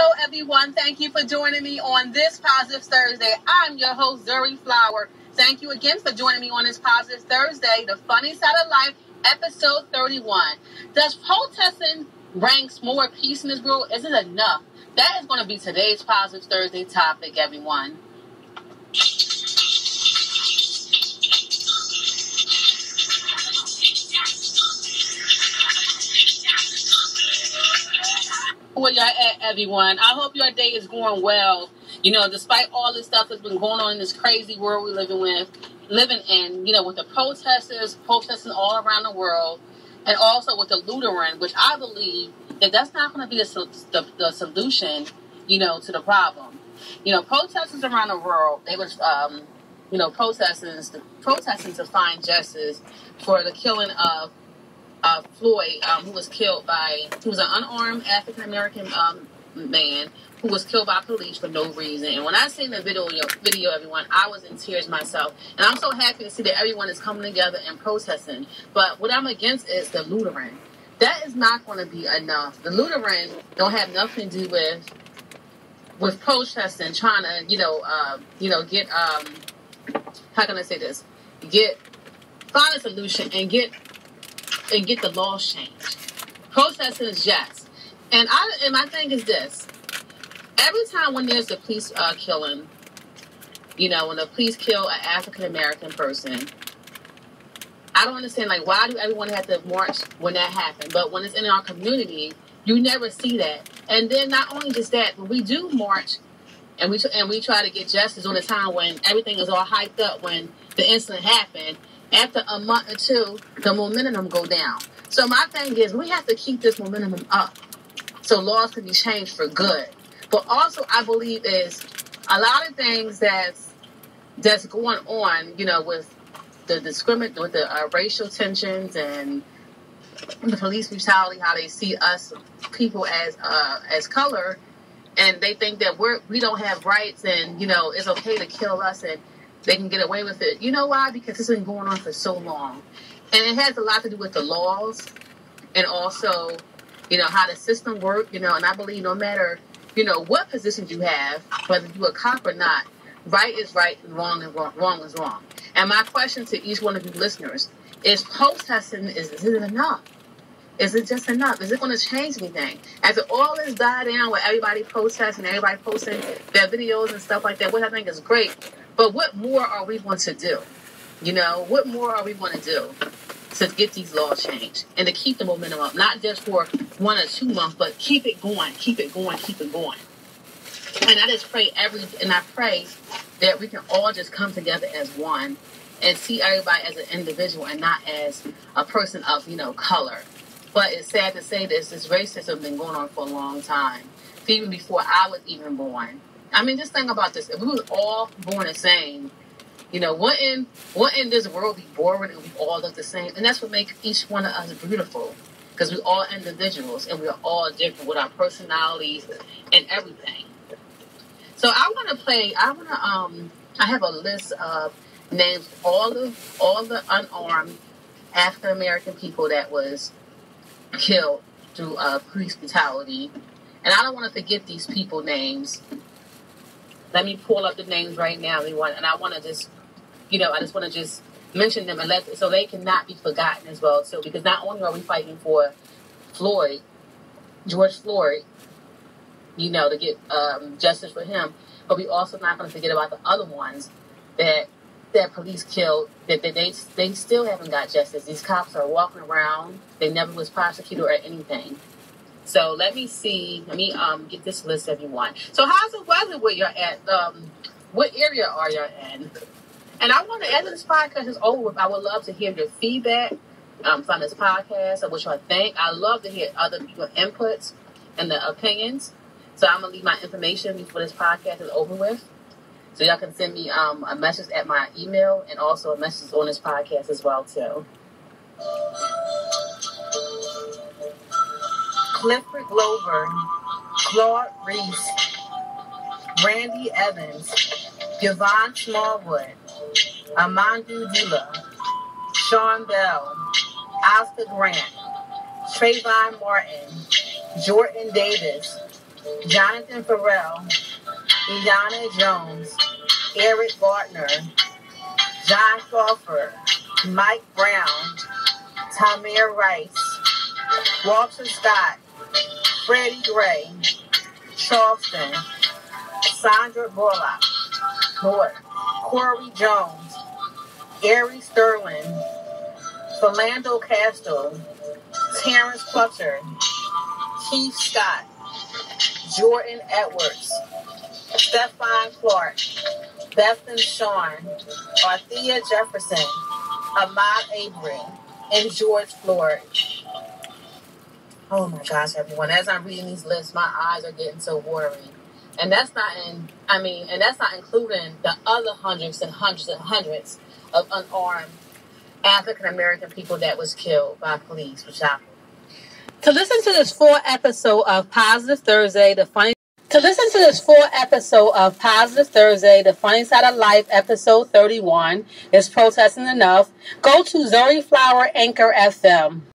Hello, everyone. Thank you for joining me on this Positive Thursday. I'm your host, Zorry Flower. Thank you again for joining me on this Positive Thursday, The Funny Side of Life, Episode 31. Does protesting bring more peace in this world? Is it enough? That is going to be today's Positive Thursday topic, everyone. Where y'all at, everyone? I hope your day is going well. You know, despite all this stuff that's been going on in this crazy world we're living in, you know, with the protesters protesting all around the world, and also with the loitering, which I believe that's not going to be the solution, you know, to the problem. You know, protesters around the world, they was, you know, protesting to find justice for the killing of Floyd, who was an unarmed African-American man who was killed by police for no reason. And when I seen the video, everyone, I was in tears myself. And I'm so happy to see that everyone is coming together and protesting. But what I'm against is the loitering. That is not going to be enough. The loitering don't have nothing to do with protesting, trying to, get, how can I say this? Find a solution and get the laws changed. Protesting is just. And my thing is this. Every time when there's a police killing, you know, when the police kill an African-American person, I don't understand, like, why do everyone have to march when that happens? But when it's in our community, you never see that. And then not only just that, when we do march and we try to get justice on the time when everything is all hyped up when the incident happened, after a month or two, the momentum go down. So my thing is, we have to keep this momentum up so laws can be changed for good. But also, I believe is a lot of things that's going on, you know, with the racial tensions and the police brutality, how they see us people as color, and they think that we don't have rights, and you know it's okay to kill us and they can get away with it. You know why? Because it's been going on for so long. And it has a lot to do with the laws and also, you know, how the system works, you know, and I believe no matter, you know, what position you have, whether you're a cop or not, right is right and wrong is wrong. And my question to each one of you listeners is protesting, is it enough? Is it just enough? Is it going to change anything? After all this died down with everybody protesting, everybody posting their videos and stuff like that, which I think is great. But what more are we going to do? You know, what more are we going to do to get these laws changed and to keep the momentum up? Not just for 1 or 2 months, but keep it going, keep it going, keep it going. And I just pray I pray that we can all just come together as one and see everybody as an individual and not as a person of, you know, color. But it's sad to say this racism has been going on for a long time, even before I was even born. I mean, just think about this. If we was all born the same, you know, wouldn't this world be boring and we all look the same? And that's what makes each one of us beautiful, because we're all individuals and we're all different with our personalities and everything. So I have a list of names, all the unarmed African American people that was killed through police brutality. And I don't want to forget these people names. Let me pull up the names right now, everyone. And I want to just, you know, I just want to just mention them and so they cannot be forgotten as well. So, because not only are we fighting for George Floyd, you know, to get justice for him, but we also not going to forget about the other ones that police killed, that they still haven't got justice. These cops are walking around. They never was prosecuted or anything. So let me get this list, everyone. So how's the weather where you're at? What area are you in? And I want to, after this podcast is over, I would love to hear your feedback from this podcast and what y'all think. I love to hear other people's inputs and their opinions. So I'm going to leave my information before this podcast is over with. So y'all can send me a message at my email and also a message on this podcast as well, too. Clifford Glover, Claude Reese, Randy Evans, Yvonne Smallwood, Amandu Dula, Sean Bell, Oscar Grant, Trayvon Martin, Jordan Davis, Jonathan Farrell, Iana Jones, Eric Gardner, John Crawford, Mike Brown, Tamir Rice, Walter Scott, Freddie Gray, Charleston, Sandra Bullock, Corey Jones, Ari Sterling, Philando Castro, Terrence Clutter, Keith Scott, Jordan Edwards, Stephon Clark, Bethan Shawn, Arthea Jefferson, Ahmad Avery, and George Floyd. Oh my gosh, everyone. As I'm reading these lists, my eyes are getting so watery. And that's not including the other hundreds and hundreds and hundreds of unarmed African American people that was killed by police with chopper. To listen to this full episode of Positive Thursday, the funny side of life, episode 31 is protesting enough. Go to Zorry Flower Anchor FM.